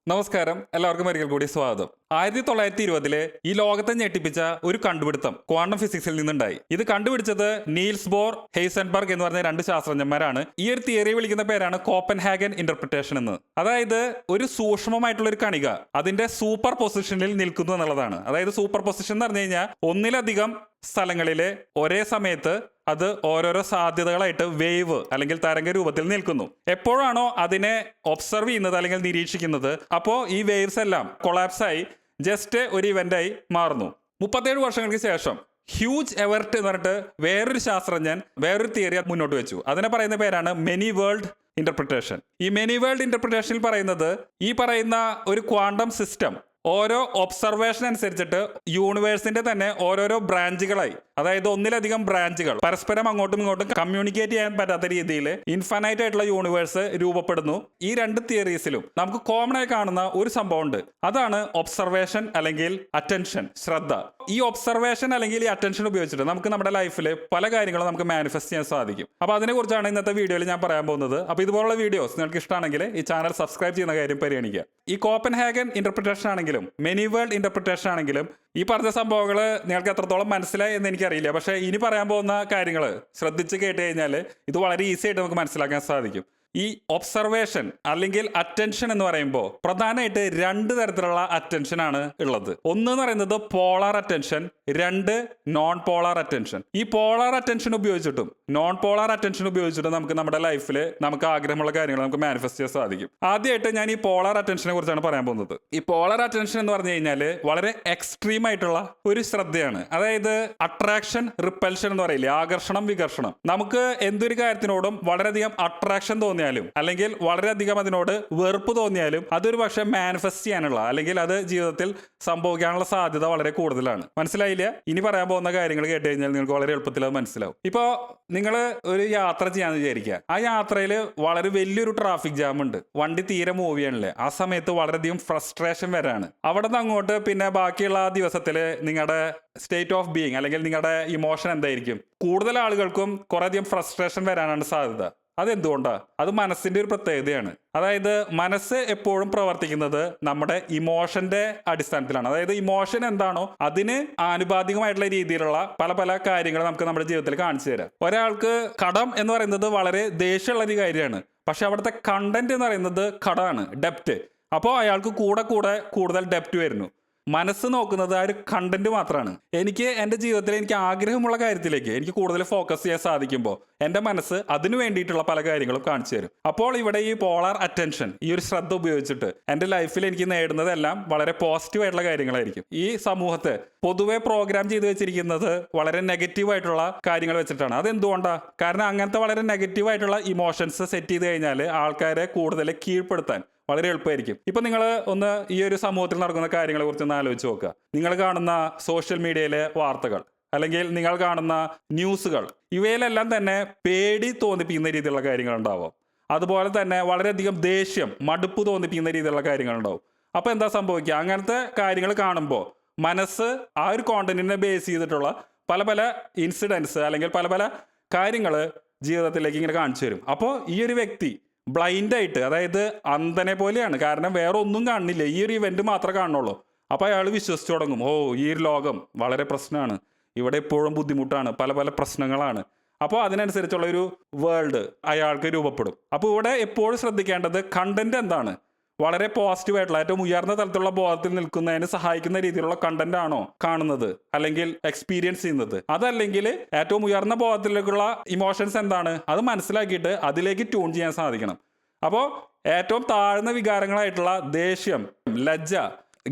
നമസ്കാരം, എല്ലാവർക്കും ഒരിക്കൽ കൂടി സ്വാഗതം. 1920 ഈ ലോകത്തെ ഞെട്ടിപ്പിച്ച ഒരു കണ്ടുപിടുത്തം ക്വാണ്ടം ഫിസിക്സിൽ നിന്നുണ്ടായി. ഇത് കണ്ടുപിടിച്ചത് നീൽസ് ബോർ ഹെയ്സൻബർഗ് എന്ന് പറഞ്ഞ രണ്ട് ശാസ്ത്രജ്ഞന്മാരാണ്. ഈ ഒരു തിയറി വിളിക്കുന്ന പേരാണ് കോപ്പൻഹാഗൻ ഇന്റർപ്രിട്ടേഷൻ എന്ന്. അതായത് ഒരു സൂക്ഷ്മമായിട്ടുള്ള ഒരു കണിക അതിന്റെ സൂപ്പർ പൊസിഷനിൽ നിൽക്കുന്നു എന്നുള്ളതാണ്. അതായത് സൂപ്പർ പൊസിഷൻ എന്ന് പറഞ്ഞു കഴിഞ്ഞാൽ ഒന്നിലധികം സ്ഥലങ്ങളിലെ ഒരേ സമയത്ത് അത് ഓരോരോ സാധ്യതകളായിട്ട് വേവ് അല്ലെങ്കിൽ തരംഗ രൂപത്തിൽ നിൽക്കുന്നു. എപ്പോഴാണോ അതിനെ ഒബ്സർവ് ചെയ്യുന്നത് അല്ലെങ്കിൽ നിരീക്ഷിക്കുന്നത്, അപ്പോൾ ഈ വേവ്സ് എല്ലാം കൊളാപ്സ് ആയി ജസ്റ്റ് ഒരു ഇവന്റായി മാറുന്നു. 37 വർഷങ്ങൾക്ക് ശേഷം ഹ്യൂജ് എവർട്ട് എന്ന് പറഞ്ഞിട്ട് വേറൊരു ശാസ്ത്രജ്ഞൻ വേറൊരു തിയറി മുന്നോട്ട് വെച്ചു. അതിനെ പറയുന്ന പേരാണ് മെനി വേൾഡ് ഇന്റർപ്രിട്ടേഷൻ. ഈ മെനി വേൾഡ് ഇന്റർപ്രിട്ടേഷനിൽ പറയുന്നത് ഈ പറയുന്ന ഒരു ക്വാണ്ടം സിസ്റ്റം ഓരോ ഒബ്സർവേഷൻ അനുസരിച്ചിട്ട് യൂണിവേഴ്സിന്റെ തന്നെ ഓരോരോ ബ്രാഞ്ചുകളായി, അതായത് ഒന്നിലധികം ബ്രാഞ്ചുകൾ പരസ്പരം അങ്ങോട്ടും ഇങ്ങോട്ടും കമ്മ്യൂണിക്കേറ്റ് ചെയ്യാൻ പറ്റാത്ത രീതിയിൽ ഇൻഫൈനൈറ്റ് ആയിട്ടുള്ള യൂണിവേഴ്സ് രൂപപ്പെടുന്നു. ഈ രണ്ട് തിയറീസിലും നമുക്ക് കോമൺ ആയി കാണുന്ന ഒരു സംഭവം ഉണ്ട്. അതാണ് ഒബ്സർവേഷൻ അല്ലെങ്കിൽ അറ്റൻഷൻ, ശ്രദ്ധ. ഈ ഒബ്സർവേഷൻ അല്ലെങ്കിൽ ഈ അറ്റൻഷൻ ഉപയോഗിച്ചിട്ട് നമുക്ക് നമ്മുടെ ലൈഫിൽ പല കാര്യങ്ങളും നമുക്ക് മാനിഫെസ്റ്റ് ചെയ്യാൻ സാധിക്കും. അപ്പോൾ അതിനെക്കുറിച്ചാണ് ഇന്നത്തെ വീഡിയോയിൽ ഞാൻ പറയാൻ പോകുന്നത്. അപ്പോൾ ഇതുപോലുള്ള വീഡിയോസ് നിങ്ങൾക്ക് ഇഷ്ടമാണെങ്കിൽ ഈ ചാനൽ സബ്സ്ക്രൈബ് ചെയ്യുന്ന കാര്യം പരിഗണിക്കുക. ഈ കോപ്പൻഹാഗൻ ഇന്റർപ്രിട്ടേഷൻ ആണെങ്കിലും മെനി വേൾഡ് ഇന്റർപ്രിട്ടേഷൻ ആണെങ്കിലും ഈ പറഞ്ഞ സംഭവങ്ങൾ നിങ്ങൾക്ക് എത്രത്തോളം മനസ്സിലായി എന്ന് എനിക്കറിയില്ല. പക്ഷേ ഇനി പറയാൻ പോകുന്ന കാര്യങ്ങൾ ശ്രദ്ധിച്ച് കേട്ട് കഴിഞ്ഞാൽ ഇത് വളരെ ഈസി ആയിട്ട് നമുക്ക് മനസ്സിലാക്കാൻ സാധിക്കും. ഈ ഒബ്സർവേഷൻ അല്ലെങ്കിൽ അറ്റൻഷൻ എന്ന് പറയുമ്പോൾ പ്രധാനമായിട്ട് രണ്ട് തരത്തിലുള്ള അറ്റൻഷൻ ആണ് ഉള്ളത്. ഒന്ന് എന്ന് പറയുന്നത് പോളാർ അറ്റൻഷൻ, രണ്ട് നോൺ പോളാർ അറ്റൻഷൻ. ഈ പോളാർ അറ്റൻഷൻ ഉപയോഗിച്ചിട്ടും നോൺ പോളാർ അറ്റൻഷൻ ഉപയോഗിച്ചിട്ടും നമുക്ക് നമ്മുടെ ലൈഫിൽ നമുക്ക് ആഗ്രഹമുള്ള കാര്യങ്ങൾ നമുക്ക് മാനിഫെസ്റ്റ് ചെയ്യാൻ സാധിക്കും. ആദ്യമായിട്ട് ഞാൻ ഈ പോളാർ അറ്റൻഷനെ കുറിച്ചാണ് പറയാൻ പോകുന്നത്. ഈ പോളാർ അറ്റൻഷൻ എന്ന് പറഞ്ഞു കഴിഞ്ഞാൽ വളരെ എക്സ്ട്രീം ആയിട്ടുള്ള ഒരു ശ്രദ്ധയാണ്. അതായത് അട്രാക്ഷൻ റിപ്പൽഷൻ എന്ന് പറയില്ലേ, ആകർഷണം വികർഷണം. നമുക്ക് എന്തൊരു കാര്യത്തിനോടും വളരെയധികം അട്രാക്ഷൻ തോന്നി അല്ലെങ്കിൽ വളരെയധികം അതിനോട് വെറുപ്പ് തോന്നിയാലും അതൊരു പക്ഷെ മാനിഫെസ്റ്റ് ചെയ്യാനുള്ള അല്ലെങ്കിൽ അത് ജീവിതത്തിൽ സംഭവിക്കാനുള്ള സാധ്യത വളരെ കൂടുതലാണ്. മനസ്സിലായില്ല? ഇനി പറയാൻ പോകുന്ന കാര്യങ്ങൾ കേട്ട് കഴിഞ്ഞാൽ നിങ്ങൾക്ക് വളരെ എളുപ്പത്തിൽ അത് മനസ്സിലാവും. ഇപ്പോൾ നിങ്ങൾ ഒരു യാത്ര ചെയ്യാന്ന് വിചാരിക്കുക. ആ യാത്രയിൽ വളരെ വലിയൊരു ട്രാഫിക് ജാം ഉണ്ട്, വണ്ടി തീരെ മൂവ് ചെയ്യണില്ലേ. ആ സമയത്ത് വളരെയധികം ഫ്രസ്ട്രേഷൻ വരാണ്. അവിടെ നിന്ന് അങ്ങോട്ട് പിന്നെ ബാക്കിയുള്ള ദിവസത്തിൽ നിങ്ങളുടെ സ്റ്റേറ്റ് ഓഫ് ബീയിങ് അല്ലെങ്കിൽ നിങ്ങളുടെ ഇമോഷൻ എന്തായിരിക്കും? കൂടുതൽ ആളുകൾക്കും കുറേയധികം ഫ്രസ്ട്രേഷൻ വരാനാണ് സാധ്യത. അതെന്തുകൊണ്ടാണ്? അത് മനസ്സിന്റെ ഒരു പ്രത്യേകതയാണ്. അതായത് മനസ്സ് എപ്പോഴും പ്രവർത്തിക്കുന്നത് നമ്മുടെ ഇമോഷന്റെ അടിസ്ഥാനത്തിലാണ്. അതായത് ഇമോഷൻ എന്താണോ അതിന് ആനുപാതികമായിട്ടുള്ള രീതിയിലുള്ള പല പല കാര്യങ്ങൾ നമുക്ക് നമ്മുടെ ജീവിതത്തിൽ കാണിച്ചു തരാം. ഒരാൾക്ക് കടം എന്ന് പറയുന്നത് വളരെ ദേഷ്യമുള്ള ഒരു കാര്യമാണ്. പക്ഷെ അവിടുത്തെ കണ്ടന്റ് എന്ന് പറയുന്നത് കടമാണ്, ഡെപ്റ്റ്. അപ്പോൾ അയാൾക്ക് കൂടുതൽ ഡെപ്റ്റ് വരുന്നു. മനസ്സ് നോക്കുന്നത് ആ ഒരു കണ്ടന്റ് മാത്രമാണ്. എനിക്ക് എൻ്റെ ജീവിതത്തിൽ എനിക്ക് ആഗ്രഹമുള്ള കാര്യത്തിലേക്ക് എനിക്ക് കൂടുതൽ ഫോക്കസ് ചെയ്യാൻ സാധിക്കുമ്പോൾ എൻ്റെ മനസ്സ് അതിനു വേണ്ടിയിട്ടുള്ള പല കാര്യങ്ങളും കാണിച്ചു തരും. അപ്പോൾ ഇവിടെ ഈ പോളാർ അറ്റൻഷൻ, ഈ ഒരു ശ്രദ്ധ ഉപയോഗിച്ചിട്ട് എൻ്റെ ലൈഫിൽ എനിക്ക് നേടുന്നതെല്ലാം വളരെ പോസിറ്റീവ് ആയിട്ടുള്ള കാര്യങ്ങളായിരിക്കും. ഈ സമൂഹത്തെ പൊതുവെ പ്രോഗ്രാം ചെയ്ത് വെച്ചിരിക്കുന്നത് വളരെ നെഗറ്റീവ് ആയിട്ടുള്ള കാര്യങ്ങൾ വെച്ചിട്ടാണ്. അതെന്തുകൊണ്ടാണ്? കാരണം അങ്ങനത്തെ വളരെ നെഗറ്റീവ് ആയിട്ടുള്ള ഇമോഷൻസ് സെറ്റ് ചെയ്ത് കഴിഞ്ഞാൽ ആൾക്കാരെ കൂടുതൽ കീഴ്പ്പെടുത്താൻ വളരെ എളുപ്പമായിരിക്കും. ഇപ്പൊ നിങ്ങൾ ഒന്ന് ഈ ഒരു സമൂഹത്തിൽ നടക്കുന്ന കാര്യങ്ങളെ കുറിച്ച് ഒന്ന് ആലോചിച്ച് നോക്കുക. നിങ്ങൾ കാണുന്ന സോഷ്യൽ മീഡിയയിലെ വാർത്തകൾ അല്ലെങ്കിൽ നിങ്ങൾ കാണുന്ന ന്യൂസുകൾ, ഇവയിലെല്ലാം തന്നെ പേടി തോന്നിപ്പിക്കുന്ന രീതിയിലുള്ള കാര്യങ്ങളുണ്ടാവും. അതുപോലെ തന്നെ വളരെയധികം ദേഷ്യം, മടുപ്പ് തോന്നിപ്പിക്കുന്ന രീതിയിലുള്ള കാര്യങ്ങളുണ്ടാവും. അപ്പോൾ എന്താ സംഭവിക്കുക? അങ്ങനത്തെ കാര്യങ്ങൾ കാണുമ്പോൾ മനസ്സ് ആ ഒരു കോണ്ടന്റിനെ ബേസ് ചെയ്തിട്ടുള്ള പല പല ഇൻസിഡൻസ് അല്ലെങ്കിൽ പല പല കാര്യങ്ങൾ ജീവിതത്തിലേക്ക് ഇങ്ങനെ കാണിച്ചു തരും. അപ്പോൾ ഈ ഒരു വ്യക്തി ബ്ലൈൻഡായിട്ട്, അതായത് അന്ധനെ പോലെയാണ്. കാരണം വേറെ ഒന്നും കാണുന്നില്ല, ഈ ഒരു ഇവന്റ് മാത്രമേ കാണുന്നുള്ളൂ. അപ്പോൾ അയാൾ വിശ്വസിച്ചു തുടങ്ങും, ഓ ഈ ഒരു ലോകം വളരെ പ്രശ്നമാണ്, ഇവിടെ എപ്പോഴും ബുദ്ധിമുട്ടാണ്, പല പല പ്രശ്നങ്ങളാണ്. അപ്പോൾ അതിനനുസരിച്ചുള്ള ഒരു വേൾഡ് അയാൾക്ക് രൂപപ്പെടും. അപ്പോൾ ഇവിടെ എപ്പോഴും ശ്രദ്ധിക്കേണ്ടത് കണ്ടന്റ് എന്താണ്? വളരെ പോസിറ്റീവ് ആയിട്ടുള്ള ഏറ്റവും ഉയർന്ന തലത്തിലുള്ള ബോധത്തിൽ നിൽക്കുന്നതിന് സഹായിക്കുന്ന രീതിയിലുള്ള കണ്ടന്റ് ആണോ കാണുന്നത് അല്ലെങ്കിൽ എക്സ്പീരിയൻസ് ചെയ്യുന്നത്? അതല്ലെങ്കിൽ ഏറ്റവും ഉയർന്ന ബോധത്തിലേക്കുള്ള ഇമോഷൻസ് എന്താണ് അത് മനസ്സിലാക്കിയിട്ട് അതിലേക്ക് ട്യൂൺ ചെയ്യാൻ സാധിക്കണം. അപ്പോൾ ഏറ്റവും താഴ്ന്ന വികാരങ്ങളായിട്ടുള്ള ദേഷ്യം, ലജ്ജ,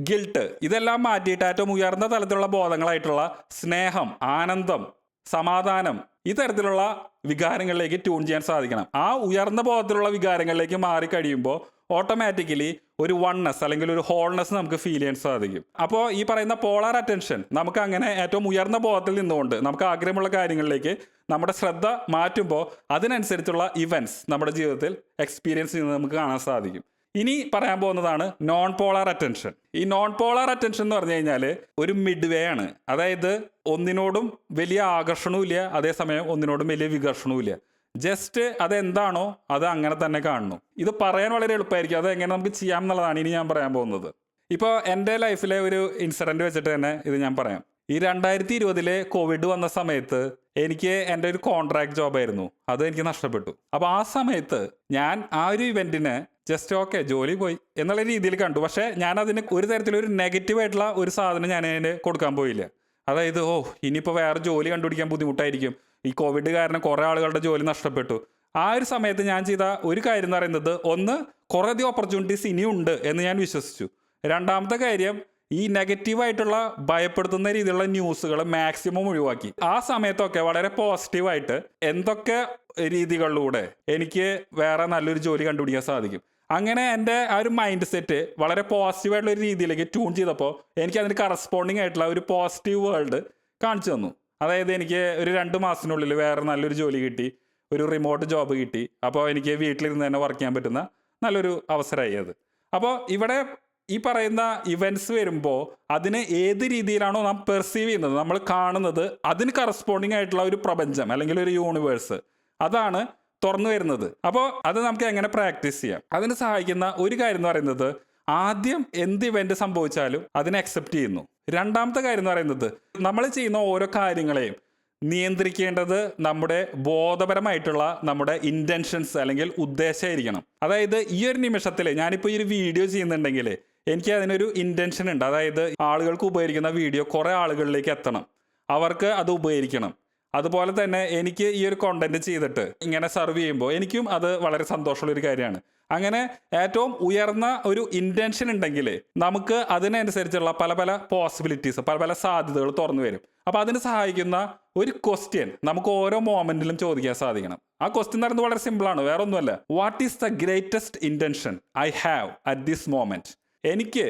ഗിൽട്ട് ഇതെല്ലാം മാറ്റിയിട്ട് ഏറ്റവും ഉയർന്ന തലത്തിലുള്ള ബോധങ്ങളായിട്ടുള്ള സ്നേഹം, ആനന്ദം, സമാധാനം, ഈ തരത്തിലുള്ള വികാരങ്ങളിലേക്ക് ട്യൂൺ ചെയ്യാൻ സാധിക്കണം. ആ ഉയർന്ന ബോധത്തിലുള്ള വികാരങ്ങളിലേക്ക് മാറിക്കഴിയുമ്പോൾ ഓട്ടോമാറ്റിക്കലി ഒരു വൺനെസ് അല്ലെങ്കിൽ ഒരു ഹോൾനെസ് നമുക്ക് ഫീൽ ചെയ്യാൻ സാധിക്കും. അപ്പോൾ ഈ പറയുന്ന പോളാർ അറ്റൻഷൻ നമുക്ക് അങ്ങനെ ഏറ്റവും ഉയർന്ന ബോധത്തിൽ നിന്നുകൊണ്ട് നമുക്ക് ആഗ്രഹമുള്ള കാര്യങ്ങളിലേക്ക് നമ്മുടെ ശ്രദ്ധ മാറ്റുമ്പോൾ അതിനനുസരിച്ചുള്ള ഇവൻറ്റ്സ് നമ്മുടെ ജീവിതത്തിൽ എക്സ്പീരിയൻസ് ചെയ്യുന്നത് നമുക്ക് കാണാൻ സാധിക്കും. ഇനി പറയാൻ പോകുന്നതാണ് നോൺ പോളാർ അറ്റൻഷൻ. ഈ നോൺ പോളാർ അറ്റൻഷൻ എന്ന് പറഞ്ഞു കഴിഞ്ഞാൽ ഒരു മിഡ് വേ ആണ്. അതായത് ഒന്നിനോടും വലിയ ആകർഷണവും ഇല്ല, അതേസമയം ഒന്നിനോടും വലിയ വികർഷണവും ഇല്ല. ജസ്റ്റ് അതെന്താണോ അത് അങ്ങനെ തന്നെ കാണുന്നു. ഇത് പറയാൻ വളരെ എളുപ്പമായിരിക്കും, അത് എങ്ങനെ നമുക്ക് ചെയ്യാം എന്നുള്ളതാണ് ഇനി ഞാൻ പറയാൻ പോകുന്നത്. ഇപ്പോൾ എൻ്റെ ലൈഫിലെ ഒരു ഇൻസിഡൻറ്റ് വെച്ചിട്ട് തന്നെ ഇത് ഞാൻ പറയാം. ഈ 2020 കോവിഡ് വന്ന സമയത്ത് എനിക്ക് എൻ്റെ ഒരു കോൺട്രാക്ട് ജോബായിരുന്നു, അത് എനിക്ക് നഷ്ടപ്പെട്ടു. അപ്പോൾ ആ സമയത്ത് ഞാൻ ആ ഒരു ഇവൻറ്റിന് ജസ്റ്റ് ഓക്കെ ജോലി പോയി എന്നുള്ള രീതിയിൽ കണ്ടു. പക്ഷേ ഞാൻ അതിന് ഒരു തരത്തിലൊരു നെഗറ്റീവായിട്ടുള്ള ഒരു സാധനം ഞാൻ അതിന് കൊടുക്കാൻ പോയില്ല. അതായത് ഇനിയിപ്പോൾ വേറെ ജോലി കണ്ടുപിടിക്കാൻ ബുദ്ധിമുട്ടായിരിക്കും, ഈ കോവിഡ് കാരണം കുറേ ആളുകളുടെ ജോലി നഷ്ടപ്പെട്ടു. ആ ഒരു സമയത്ത് ഞാൻ ചെയ്ത ഒരു കാര്യം എന്ന് പറയുന്നത്, ഒന്ന്, കുറേ അധികം ഓപ്പർച്യൂണിറ്റീസ് ഇനിയുണ്ട് എന്ന് ഞാൻ വിശ്വസിച്ചു. രണ്ടാമത്തെ കാര്യം, ഈ നെഗറ്റീവായിട്ടുള്ള ഭയപ്പെടുത്തുന്ന രീതിയിലുള്ള ന്യൂസുകൾ മാക്സിമം ഒഴിവാക്കി. ആ സമയത്തൊക്കെ വളരെ പോസിറ്റീവായിട്ട് എന്തൊക്കെ രീതികളിലൂടെ എനിക്ക് വേറെ നല്ലൊരു ജോലി കണ്ടുപിടിക്കാൻ സാധിക്കും, അങ്ങനെ എൻ്റെ ആ ഒരു മൈൻഡ് സെറ്റ് വളരെ പോസിറ്റീവായിട്ടുള്ള ഒരു രീതിയിലേക്ക് ട്യൂൺ ചെയ്തപ്പോൾ എനിക്ക് അതിന് കറസ്പോണ്ടിങ് ആയിട്ടുള്ള ഒരു പോസിറ്റീവ് വേൾഡ് കാണിച്ചു തന്നു. അതായത് എനിക്ക് ഒരു 2 മാസത്തിനുള്ളിൽ വേറെ നല്ലൊരു ജോലി കിട്ടി, ഒരു റിമോട്ട് ജോബ് കിട്ടി. അപ്പോൾ എനിക്ക് വീട്ടിലിരുന്ന് തന്നെ വർക്ക് ചെയ്യാൻ പറ്റുന്ന നല്ലൊരു അവസരമായി അത്. അപ്പോൾ ഇവിടെ ഈ പറയുന്ന ഇവൻറ്റ്സ് വരുമ്പോൾ അതിനെ ഏത് രീതിയിലാണോ നാം പെർസീവ് ചെയ്യുന്നത്, നമ്മൾ കാണുന്നത്, അതിന് കറസ്പോണ്ടിങ് ആയിട്ടുള്ള ഒരു പ്രപഞ്ചം അല്ലെങ്കിൽ ഒരു യൂണിവേഴ്സ് അതാണ് തുറന്നു വരുന്നത്. അപ്പോൾ അത് നമുക്ക് എങ്ങനെ പ്രാക്ടീസ് ചെയ്യാം, അതിന് സഹായിക്കുന്ന ഒരു കാര്യം എന്ന് പറയുന്നത്, ആദ്യം എന്ത് ഇവൻറ്റ് സംഭവിച്ചാലും അതിനെ അക്സെപ്റ്റ് ചെയ്യുന്നു. രണ്ടാമത്തെ കാര്യം എന്ന് പറയുന്നത്, നമ്മൾ ചെയ്യുന്ന ഓരോ കാര്യങ്ങളെയും നിയന്ത്രിക്കേണ്ടത് നമ്മുടെ ബോധപരമായിട്ടുള്ള നമ്മുടെ ഇൻറ്റൻഷൻസ് അല്ലെങ്കിൽ ഉദ്ദേശമായിരിക്കണം. അതായത് ഈ ഒരു നിമിഷത്തിൽ ഞാനിപ്പോൾ ഈ ഒരു വീഡിയോ ചെയ്യുന്നുണ്ടെങ്കിൽ എനിക്ക് അതിനൊരു ഇൻറ്റൻഷൻ ഉണ്ട്. അതായത് ആളുകൾക്ക് ഉപകരിക്കുന്ന വീഡിയോ കുറേ ആളുകളിലേക്ക് എത്തണം, അവർക്ക് അത് ഉപകരിക്കണം. അതുപോലെ തന്നെ എനിക്ക് ഈ ഒരു കോണ്ടന്റ് ചെയ്തിട്ട് ഇങ്ങനെ സർവ് ചെയ്യുമ്പോൾ എനിക്കും അത് വളരെ സന്തോഷമുള്ളൊരു കാര്യമാണ്. അങ്ങനെ ഏറ്റവും ഉയർന്ന ഒരു ഇൻറ്റൻഷൻ ഉണ്ടെങ്കിൽ നമുക്ക് അതിനനുസരിച്ചുള്ള പല പല പോസിബിലിറ്റീസ്, പല പല സാധ്യതകൾ തുറന്നു വരും. അപ്പോൾ അതിന് സഹായിക്കുന്ന ഒരു ക്വസ്റ്റ്യൻ നമുക്ക് ഓരോ മൊമെന്റിലും ചോദിക്കാൻ സാധിക്കണം. ആ ക്വസ്റ്റ്യൻ എന്ന് പറയുന്നത് വളരെ സിമ്പിളാണ്, വേറെ ഒന്നുമല്ല. What is the greatest intention I have at this moment? എനിക്ക്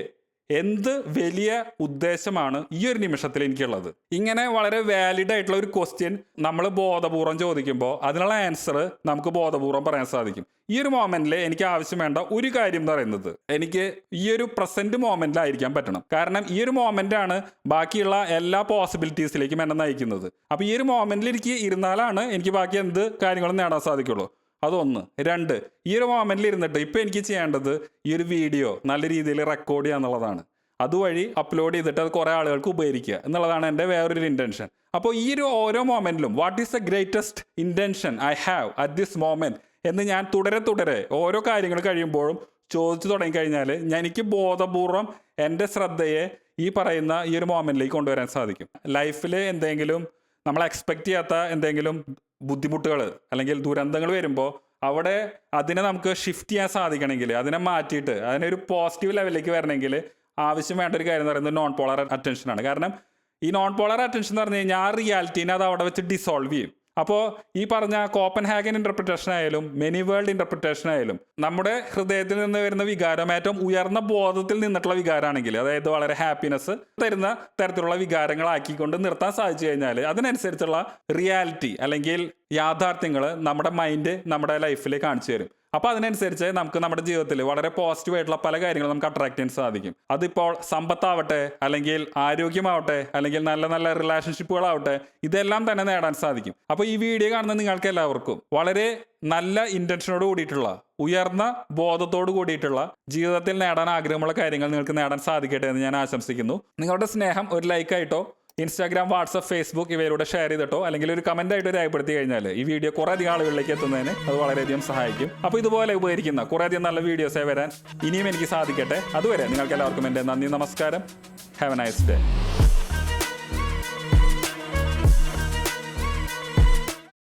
എന്ത് വലിയ ഉദ്ദേശമാണ് ഈ ഒരു നിമിഷത്തിൽ എനിക്കുള്ളത്? ഇങ്ങനെ വളരെ വാലിഡ് ആയിട്ടുള്ള ഒരു ക്വസ്റ്റ്യൻ നമ്മൾ ബോധപൂർവം ചോദിക്കുമ്പോൾ അതിനുള്ള ആൻസർ നമുക്ക് ബോധപൂർവം പറയാൻ സാധിക്കും. ഈ ഒരു മൊമെന്റിൽ എനിക്ക് ആവശ്യം വേണ്ട ഒരു കാര്യം എന്ന് പറയുന്നത്, എനിക്ക് ഈ ഒരു പ്രസന്റ് മൊമെന്റിലായിരിക്കാൻ പറ്റണം. കാരണം ഈ ഒരു മൊമെന്റാണ് ബാക്കിയുള്ള എല്ലാ പോസിബിലിറ്റീസിലേക്കും എന്നെ നയിക്കുന്നത്. അപ്പോൾ ഈ ഒരു മൊമെന്റിൽ എനിക്ക് ഇരുന്നാലാണ് എനിക്ക് ബാക്കി എന്ത് കാര്യങ്ങളും നേടാൻ സാധിക്കുള്ളൂ. അതൊന്ന്. രണ്ട്, ഈ ഒരു മൊമെന്റിൽ ഇരുന്നിട്ട് ഇപ്പം എനിക്ക് ചെയ്യേണ്ടത് ഈ ഒരു വീഡിയോ നല്ല രീതിയിൽ റെക്കോർഡ് ചെയ്യുക എന്നുള്ളതാണ്. അതുവഴി അപ്ലോഡ് ചെയ്തിട്ട് അത് കുറേ ആളുകൾക്ക് ഉപകരിക്കുക എന്നുള്ളതാണ് എൻ്റെ വേറൊരു ഇൻറ്റൻഷൻ. അപ്പോൾ ഈ ഒരു ഓരോ മൊമെന്റിലും what is the greatest intention I have at this moment എന്ന് ഞാൻ തുടരെ ഓരോ കാര്യങ്ങൾ കഴിയുമ്പോഴും ചോദിച്ചു തുടങ്ങിക്കഴിഞ്ഞാൽ എനിക്ക് ബോധപൂർവം എൻ്റെ ശ്രദ്ധയെ ഈ പറയുന്ന ഈ ഒരു മൊമെന്റിലേക്ക് കൊണ്ടുവരാൻ സാധിക്കും. ലൈഫിൽ എന്തെങ്കിലും നമ്മൾ എക്സ്പെക്ട് ചെയ്യാത്ത എന്തെങ്കിലും ബുദ്ധിമുട്ടുകൾ അല്ലെങ്കിൽ ദുരന്തങ്ങൾ വരുമ്പോൾ അവിടെ അതിനെ നമുക്ക് ഷിഫ്റ്റ് ചെയ്യാൻ സാധിക്കണമെങ്കിൽ, അതിനെ മാറ്റിയിട്ട് അതിനൊരു പോസിറ്റീവ് ലെവലിലേക്ക് വരണമെങ്കിൽ ആവശ്യം വേണ്ട ഒരു കാര്യം എന്ന് പറയുന്നത് നോൺ പോളർ അറ്റൻഷനാണ്. കാരണം ഈ നോൺ പോളർ അറ്റൻഷൻ എന്ന് പറഞ്ഞു കഴിഞ്ഞാൽ ആ റിയാലിറ്റീനെ അത് അവിടെ വെച്ച് ഡിസോൾവ് ചെയ്യും. അപ്പോൾ ഈ പറഞ്ഞ കോപ്പൻഹാഗൻ ഇൻ്റർപ്രിറ്റേഷൻ ആയാലും മെനി വേൾഡ് ഇൻ്റർപ്രിറ്റേഷൻ ആയാലും നമ്മുടെ ഹൃദയത്തിൽ നിന്ന് വരുന്ന വികാരം ഏറ്റവും ഉയർന്ന ബോധത്തിൽ നിന്നിട്ടുള്ള വികാരമാണെങ്കിൽ, അതായത് വളരെ ഹാപ്പിനെസ് തരുന്ന തരത്തിലുള്ള വികാരങ്ങളാക്കിക്കൊണ്ട് നിർത്താൻ സാധിച്ചു കഴിഞ്ഞാൽ അതിനനുസരിച്ചുള്ള റിയാലിറ്റി അല്ലെങ്കിൽ യാഥാർത്ഥ്യങ്ങൾ നമ്മുടെ മൈൻഡ് നമ്മുടെ ലൈഫിൽ കാണിച്ചു തരും. അപ്പോൾ അതിനനുസരിച്ച് നമുക്ക് നമ്മുടെ ജീവിതത്തിൽ വളരെ പോസിറ്റീവായിട്ടുള്ള പല കാര്യങ്ങളും നമുക്ക് അട്രാക്ട് ചെയ്യാൻ സാധിക്കും. അതിപ്പോൾ സമ്പത്താവട്ടെ, അല്ലെങ്കിൽ ആരോഗ്യമാവട്ടെ, അല്ലെങ്കിൽ നല്ല നല്ല റിലേഷൻഷിപ്പുകളാവട്ടെ, ഇതെല്ലാം തന്നെ നേടാൻ സാധിക്കും. അപ്പോൾ ഈ വീഡിയോ കാണുന്ന നിങ്ങൾക്ക് എല്ലാവർക്കും വളരെ നല്ല ഇൻറ്റൻഷനോട് കൂടിയിട്ടുള്ള, ഉയർന്ന ബോധത്തോട് കൂടിയിട്ടുള്ള ജീവിതത്തിൽ നേടാൻ ആഗ്രഹമുള്ള കാര്യങ്ങൾ നിങ്ങൾക്ക് നേടാൻ സാധിക്കട്ടെ എന്ന് ഞാൻ ആശംസിക്കുന്നു. നിങ്ങളുടെ സ്നേഹം ഒരു ലൈക്കായിട്ടോ ഇൻസ്റ്റാഗ്രാം, വാട്സപ്പ്, ഫേസ്ബുക്ക് ഇവയിലൂടെ ഷെയർ ചെയ്തിട്ടോ അല്ലെങ്കിൽ ഒരു കമന്റ് ആയിട്ട് രേഖപ്പെടുത്തി കഴിഞ്ഞാൽ ഈ വീഡിയോ കുറേ അധികം ആളുകളിലേക്ക് എത്തുന്നതിന് അത് വളരെയധികം സഹായിക്കും. അപ്പോൾ ഇതുപോലെ ഉപകരിക്കുന്ന കുറേ അധികം നല്ല വീഡിയോസ് വരാൻ ഇനിയും എനിക്ക് സാധിക്കട്ടെ. അതുവരെ നിങ്ങൾക്ക് എല്ലാവർക്കും എൻ്റെ നന്ദി, നമസ്കാരം. Have A nice day.